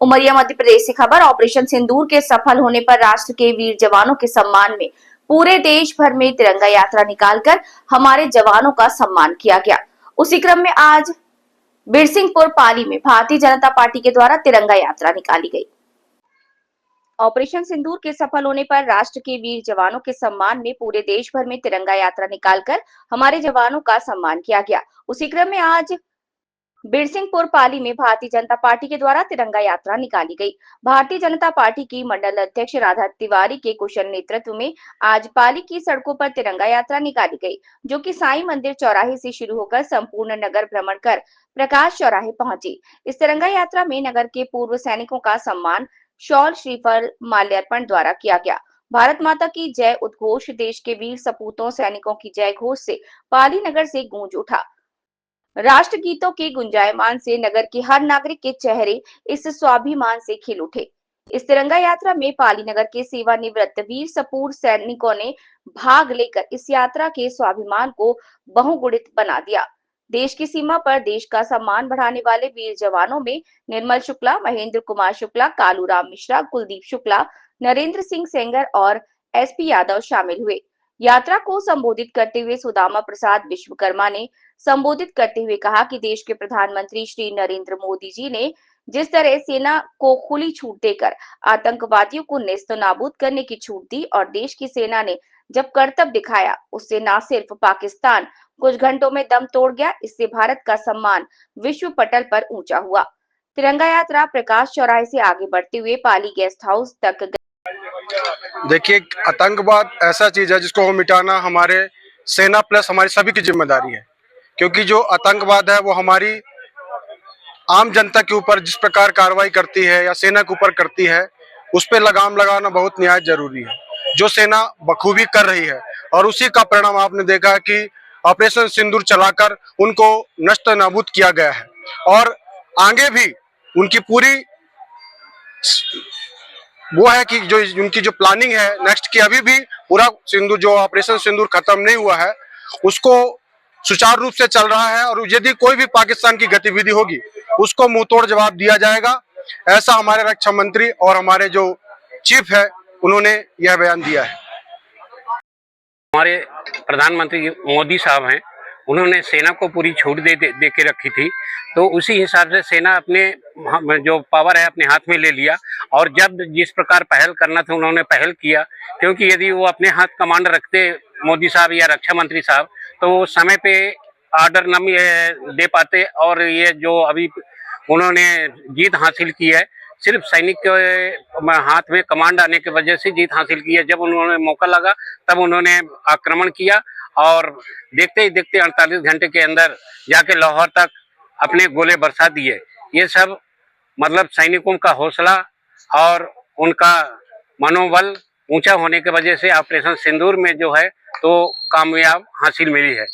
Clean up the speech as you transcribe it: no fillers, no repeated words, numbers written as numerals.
उमरिया मध्य प्रदेश से खबर। ऑपरेशन सिंदूर के सफल होने पर राष्ट्र के वीर जवानों के सम्मान में पूरे देश भर में तिरंगा यात्रा निकालकर हमारे जवानों का सम्मान किया गया। उसी क्रम में आज बिरसिंहपुर पाली में भारतीय जनता पार्टी के द्वारा तिरंगा यात्रा निकाली गई। ऑपरेशन सिंदूर के सफल होने पर राष्ट्र के वीर जवानों के सम्मान में पूरे देश भर में तिरंगा यात्रा निकालकर हमारे जवानों का सम्मान किया गया। उसी क्रम में आज बिरसिंहपुर पाली में भारतीय जनता पार्टी के द्वारा तिरंगा यात्रा निकाली गई। भारतीय जनता पार्टी की मंडल अध्यक्ष राधा तिवारी के कुशल नेतृत्व में आज पाली की सड़कों पर तिरंगा यात्रा निकाली गई, जो कि साईं मंदिर चौराहे से शुरू होकर संपूर्ण नगर भ्रमण कर प्रकाश चौराहे पहुंची। इस तिरंगा यात्रा में नगर के पूर्व सैनिकों का सम्मान शॉल, श्रीफल, माल्यार्पण द्वारा किया गया। भारत माता की जय उद्घोष, देश के वीर सपूतों सैनिकों की जय घोष से पाली नगर से गूंज उठा। राष्ट्र गीतों के गुंजायमान से नगर के हर नागरिक के चेहरे इस स्वाभिमान से खिल उठे। इस तिरंगा यात्रा में पाली नगर के सेवानिवृत्त वीर सपूत सैनिकों ने भाग लेकर इस यात्रा के स्वाभिमान को बहुगुणित बना दिया। देश की सीमा पर देश का सम्मान बढ़ाने वाले वीर जवानों में निर्मल शुक्ला, महेंद्र कुमार शुक्ला, कालूराम मिश्रा, कुलदीप शुक्ला, नरेंद्र सिंह सेंगर और एसपी यादव शामिल हुए। यात्रा को संबोधित करते हुए सुदामा प्रसाद विश्वकर्मा ने संबोधित करते हुए कहा कि देश के प्रधानमंत्री श्री नरेंद्र मोदी जी ने जिस तरह सेना को खुली छूट देकर आतंकवादियों को नेस्तनाबूद करने की छूट दी और देश की सेना ने जब करतब दिखाया, उससे न सिर्फ पाकिस्तान कुछ घंटों में दम तोड़ गया, इससे भारत का सम्मान विश्व पटल पर ऊंचा हुआ। तिरंगा यात्रा प्रकाश चौराहे से आगे बढ़ते हुए पाली गेस्ट हाउस तक। देखिए, आतंकवाद ऐसा चीज है जिसको मिटाना हमारे सेना प्लस हमारी सभी की जिम्मेदारी है, क्योंकि जो आतंकवाद है वो हमारी आम जनता के ऊपर जिस प्रकार कार्रवाई करती है या सेना के ऊपर करती है, उस पर लगाम लगाना बहुत निहायत जरूरी है, जो सेना बखूबी कर रही है। और उसी का परिणाम आपने देखा कि ऑपरेशन सिंदूर चलाकर उनको नष्ट नाबूद किया गया है और आगे भी उनकी पूरी वो है कि जो उनकी जो प्लानिंग है नेक्स्ट की, अभी भी पूरा सिंदूर जो ऑपरेशन सिंदूर खत्म नहीं हुआ है उसको सुचारू रूप से चल रहा है और यदि कोई भी पाकिस्तान की गतिविधि होगी उसको मुंहतोड़ जवाब दिया जाएगा। ऐसा हमारे रक्षा मंत्री और हमारे जो चीफ है उन्होंने यह बयान दिया है। हमारे प्रधानमंत्री मोदी साहब हैं, उन्होंने सेना को पूरी छूट दे के रखी थी, तो उसी हिसाब से सेना अपने जो पावर है अपने हाथ में ले लिया और जब जिस प्रकार पहल करना था उन्होंने पहल किया, क्योंकि यदि वो अपने हाथ कमांड रखते मोदी साहब या रक्षा मंत्री साहब तो वो समय पे ऑर्डर न दे पाते और ये जो अभी उन्होंने जीत हासिल की है सिर्फ सैनिक के हाथ में कमांड आने की वजह से जीत हासिल की है। जब उन्होंने मौका लगा तब उन्होंने आक्रमण किया और देखते ही देखते 48 घंटे के अंदर जाके लाहौर तक अपने गोले बरसा दिए। ये सब मतलब सैनिकों का हौसला और उनका मनोबल ऊंचा होने की वजह से ऑपरेशन सिंदूर में जो है तो कामयाब हासिल मिली है।